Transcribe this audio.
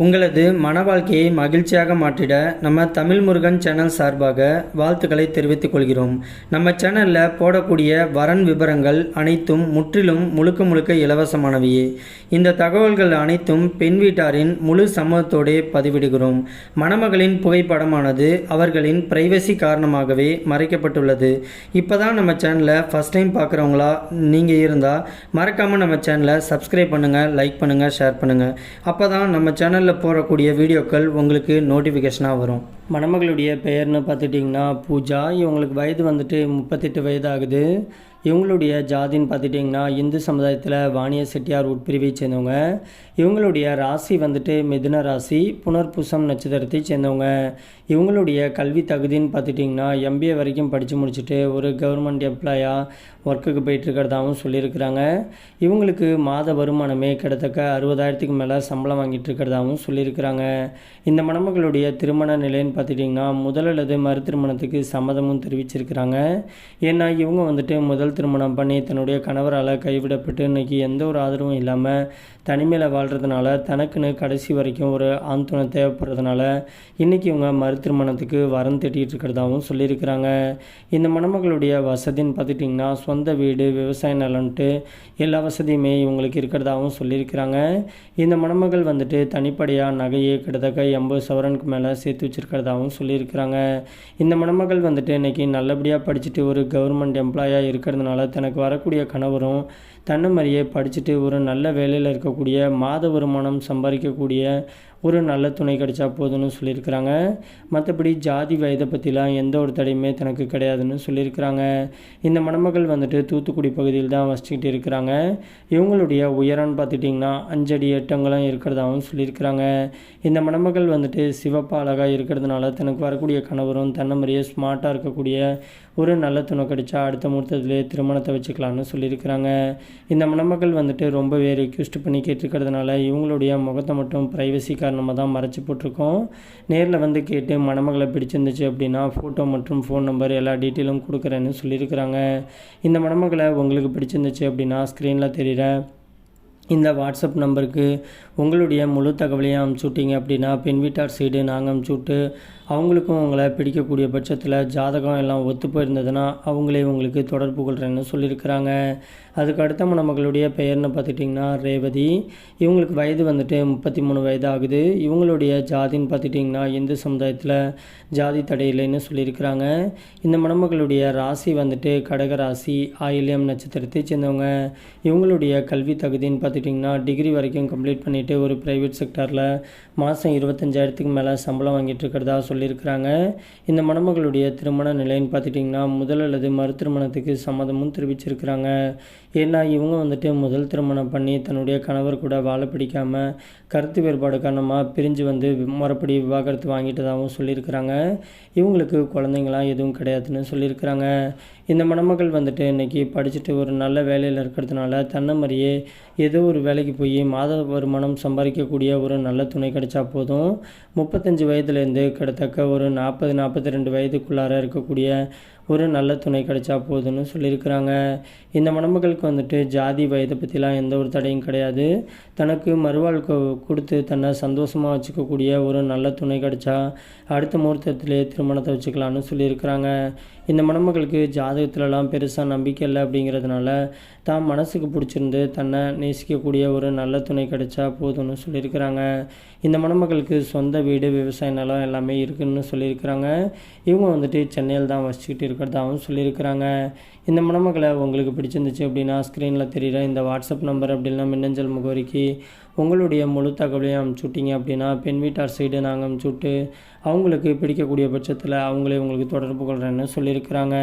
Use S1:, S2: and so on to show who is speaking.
S1: உங்களது மன வாழ்க்கையை மகிழ்ச்சியாக மாற்றிட நம்ம தமிழ் முருகன் சேனல் சார்பாக வாழ்த்துக்களை தெரிவித்துக் கொள்கிறோம். நம்ம சேனலில் போடக்கூடிய வரன் விவரங்கள் அனைத்தும் முற்றிலும் முழுக்க இலவசமானவையே. இந்த தகவல்கள் அனைத்தும் பெண் வீட்டாரின் முழு சம்மதத்தோடு பதிவிடுகிறோம். மணமகளின் புகைப்படமானது அவர்களின் பிரைவசி காரணமாகவே மறைக்கப்பட்டுள்ளது. இப்போ தான் நம்ம சேனலை ஃபஸ்ட் டைம் பார்க்குறவங்களா நீங்கள் இருந்தால் மறக்காமல் நம்ம சேனலை சப்ஸ்கிரைப் பண்ணுங்கள், லைக் பண்ணுங்கள், ஷேர் பண்ணுங்கள். அப்போ தான் நம்ம சேனல் போடக்கூடிய வீடியோக்கள் உங்களுக்கு நோட்டிஃபிகேஷனாக வரும். மணமகளுடைய பெயர்னு பார்த்துட்டிங்கன்னா பூஜா. இவங்களுக்கு வயது வந்துட்டு 38 வயது ஆகுது. இவங்களுடைய ஜாதின்னு பார்த்துட்டிங்கன்னா இந்து சமுதாயத்தில் வாணிய செட்டியார் உட்பிரிவை சேர்ந்தவங்க. இவங்களுடைய ராசி வந்துட்டு மிதுன ராசி, புனர்பூசம் நட்சத்திரத்தை சேர்ந்தவங்க. இவங்களுடைய கல்வி தகுதின்னு பார்த்துட்டிங்கன்னா MBA வரைக்கும் படித்து முடிச்சுட்டு ஒரு கவர்மெண்ட் எம்ப்ளாயாக ஒர்க்குக்கு போயிட்டுருக்கிறதாகவும் சொல்லியிருக்கிறாங்க. இவங்களுக்கு மாத வருமானமே கிட்டத்தட்ட 60,000க்கு மேலே சம்பளம் வாங்கிட்டு இருக்கிறதாகவும் சொல்லியிருக்கிறாங்க. இந்த மணமகளுடைய திருமண நிலைன்னு பார்த்துட்டிங்கன்னா முதல் அல்லது மறு திருமணத்துக்கு சம்மதமும் தெரிவிச்சிருக்கிறாங்க. ஏன்னா இவங்க வந்துட்டு முதல் திருமணம் பண்ணி தன்னுடைய கணவரால் கைவிடப்பட்டு இன்றைக்கி எந்த ஒரு ஆதரவும் இல்லாமல் தனிமையில் வாழ்கிறதுனால தனக்குன்னு கடைசி வரைக்கும் ஒரு ஆண் துணை தேவைப்படுறதுனால இன்றைக்கி இவங்க மறு திருமணத்துக்கு வரம் தேட்டிகிட்டு இருக்கிறதாகவும் சொல்லியிருக்கிறாங்க. இந்த மணமகளுடைய வசதின்னு பார்த்துட்டிங்கன்னா சொந்த வீடு, விவசாய நிலன்ட்டு எல்லா வசதியுமே இவங்களுக்கு இருக்கிறதாகவும் சொல்லியிருக்கிறாங்க. இந்த மணமகள் வந்துட்டு தனிப்படையாக நகையை கிட்டத்தட்ட 80 சவரனுக்கு மேலே சேர்த்து வச்சுருக்கிறதாகவும் சொல்லியிருக்கிறாங்க. இந்த மணமகள் வந்துட்டு இன்றைக்கி நல்லபடியாக படிச்சுட்டு ஒரு கவர்மெண்ட் எம்ப்ளாயாக இருக்கிறதுனால தனக்கு வரக்கூடிய கணவரும் தன்னை மாதிரியே படிச்சுட்டு ஒரு நல்ல வேலையில் இருக்கக்கூடிய மாத வருமானம் சம்பாதிக்கக்கூடிய ஒரு நல்ல துணை கிடைச்சா போதுன்னு சொல்லியிருக்கிறாங்க. மற்றபடி ஜாதி வயதை பற்றிலாம் எந்த ஒரு தடையுமே தனக்கு கிடையாதுன்னு சொல்லியிருக்கிறாங்க. இந்த மணமகள் வந்துட்டு தூத்துக்குடி பகுதியில் தான் வசிச்சுக்கிட்டு இருக்கிறாங்க. இவங்களுடைய உயரம்னு பார்த்துட்டிங்கன்னா 5 அடி 8 அங்குலம் இருக்கிறதாகவும் சொல்லியிருக்கிறாங்க. இந்த மணமகள் வந்துட்டு சிவப்பாக அழகாக இருக்கிறதுனால தனக்கு வரக்கூடிய கணவரும் தன்னை மாதிரியே ஸ்மார்ட்டாக இருக்கக்கூடிய ஒரு நல்ல துணை கிடைச்சா அடுத்த முகூர்த்தத்திலே திருமணத்தை வச்சுக்கலான்னு சொல்லியிருக்கிறாங்க. இந்த மணமகள் வந்துட்டு ரொம்பவே ரெக்வெஸ்ட் பண்ணி கேட்டிருக்கிறதுனால இவங்களுடைய முகத்தை மட்டும் ப்ரைவசி காரணமாக தான் மறைச்சி போட்டிருக்கோம். நேரில் வந்து கேட்டு மணமகளை பிடிச்சிருந்துச்சு அப்படின்னா ஃபோட்டோ மற்றும் ஃபோன் நம்பர் எல்லா டீட்டெயிலும் கொடுக்குறேன்னு சொல்லியிருக்கிறாங்க. இந்த மணமகளை உங்களுக்கு பிடிச்சிருந்துச்சு அப்படின்னா ஸ்க்ரீனில் தெரிகிற இந்த வாட்ஸ்அப் நம்பருக்கு உங்களுடைய முழு தகவலையும் அனுப்பிச்சுட்டிங்க அப்படின்னா பெண் வீட்டார் சைடு நாங்கள் அனுப்பிச்சுட்டு அவங்களுக்கும் உங்களை பிடிக்கக்கூடிய பட்சத்தில் ஜாதகம் எல்லாம் ஒத்து போயிருந்ததுன்னா அவங்களே உங்களுக்கு தொடர்பு கொள்கிறேன்னு சொல்லியிருக்கிறாங்க. அதுக்கு அடுத்த மணமகளுடைய பெயர்னு பார்த்துட்டிங்கன்னா ரேவதி. இவங்களுக்கு வயது வந்துட்டு 33 வயது ஆகுது. இவங்களுடைய ஜாதின்னு பார்த்துட்டிங்கன்னா இந்து சமுதாயத்தில் ஜாதி தடையில்லைன்னு சொல்லியிருக்கிறாங்க. இந்த மணமகளுடைய ராசி வந்துட்டு கடக ராசி, ஆயில்யம் நட்சத்திரத்தை சேர்ந்தவங்க. இவங்களுடைய கல்வி தகுதின்னு பார்த்துட்டிங்கன்னா டிகிரி வரைக்கும் கம்ப்ளீட் பண்ணிவிட்டு ஒரு ப்ரைவேட் செக்டரில் மாதம் 25,000க்கு மேலே சம்பளம் வாங்கிட்டு இருக்கிறதா சொல்லியிருக்கிறாங்க. இந்த மணமகளுடைய திருமண நிலைன்னு பார்த்துட்டிங்கன்னா முதல் அல்லது மறு திருமணத்துக்கு சம்மதமும் தெரிவிச்சிருக்கிறாங்க. ஏன்னா இவங்க வந்துட்டு முதல் திருமணம் பண்ணி தன்னுடைய கணவர் கூட வாழ பிடிக்காமல் கருத்து வேறுபாடு காரணமாக பிரிஞ்சு வந்து முறைப்படி விவாகரத்து வாங்கிட்டதாகவும் சொல்லியிருக்கிறாங்க. இவங்களுக்கு குழந்தைங்களாம் எதுவும் கிடையாதுன்னு சொல்லியிருக்கிறாங்க. இந்த மணமகள் வந்துட்டு இன்றைக்கி படிச்சுட்டு ஒரு நல்ல வேலையில் இருக்கிறதுனால தன்னை மாதிரியே ஏதோ ஒரு வேலைக்கு போய் மாத வருமானம் சம்பாதிக்கக்கூடிய ஒரு நல்ல துணை கிடைச்சா போதும். 35 வயதுலேருந்து கிட்டத்தட்ட ஒரு 40-42 வயதுக்குள்ளார இருக்கக்கூடிய ஒரு நல்ல துணை கிடைச்சா போதுன்னு சொல்லியிருக்கிறாங்க. இந்த மணமகளுக்கு வந்துட்டு ஜாதி வயதை பற்றிலாம் எந்த ஒரு தடையும் கிடையாது. தனக்கு மறுவாழ்க்கை கொடுத்து தன்னை சந்தோஷமாக வச்சுக்கக்கூடிய ஒரு நல்ல துணை கிடைச்சா அடுத்த முகூர்த்தத்திலே திருமணத்தை வச்சுக்கலான்னு சொல்லியிருக்கிறாங்க. இந்த மணமகளுக்கு ஜாதகத்துலலாம் பெருசாக நம்பிக்கை இல்லை அப்படிங்கிறதுனால தான் மனசுக்கு பிடிச்சிருந்து தன்னை நேசிக்கக்கூடிய ஒரு நல்ல துணை கிடைச்சா போதும்னு சொல்லியிருக்கிறாங்க. இந்த மணமகளுக்கு சொந்த வீடு, விவசாய நிலம் எல்லாமே இருக்குதுன்னு சொல்லியிருக்கிறாங்க. இவங்க வந்துட்டு சென்னையில் தான் வசிச்சுக்கிட்டு இருக்கிறதாகவும் சொல்லியிருக்கிறாங்க. இந்த மணமகளை உங்களுக்கு பிடிச்சிருந்துச்சு அப்படின்னா ஸ்க்ரீனில் தெரிகிற இந்த வாட்ஸ்அப் நம்பர் அப்படின்னா மின்னஞ்சல் முகவரிக்கு உங்களுடைய முழு தகவலையும் அனுப்பிச்சுட்டிங்க அப்படின்னா பெண் வீட்டார் சைடு நாங்கள் அனுப்பிச்சுட்டு அவங்களுக்கு பிடிக்கக்கூடிய பட்சத்தில் அவங்களே உங்களுக்கு தொடர்பு கொள்கிறேன்னு சொல்லியிருக்கிறாங்க.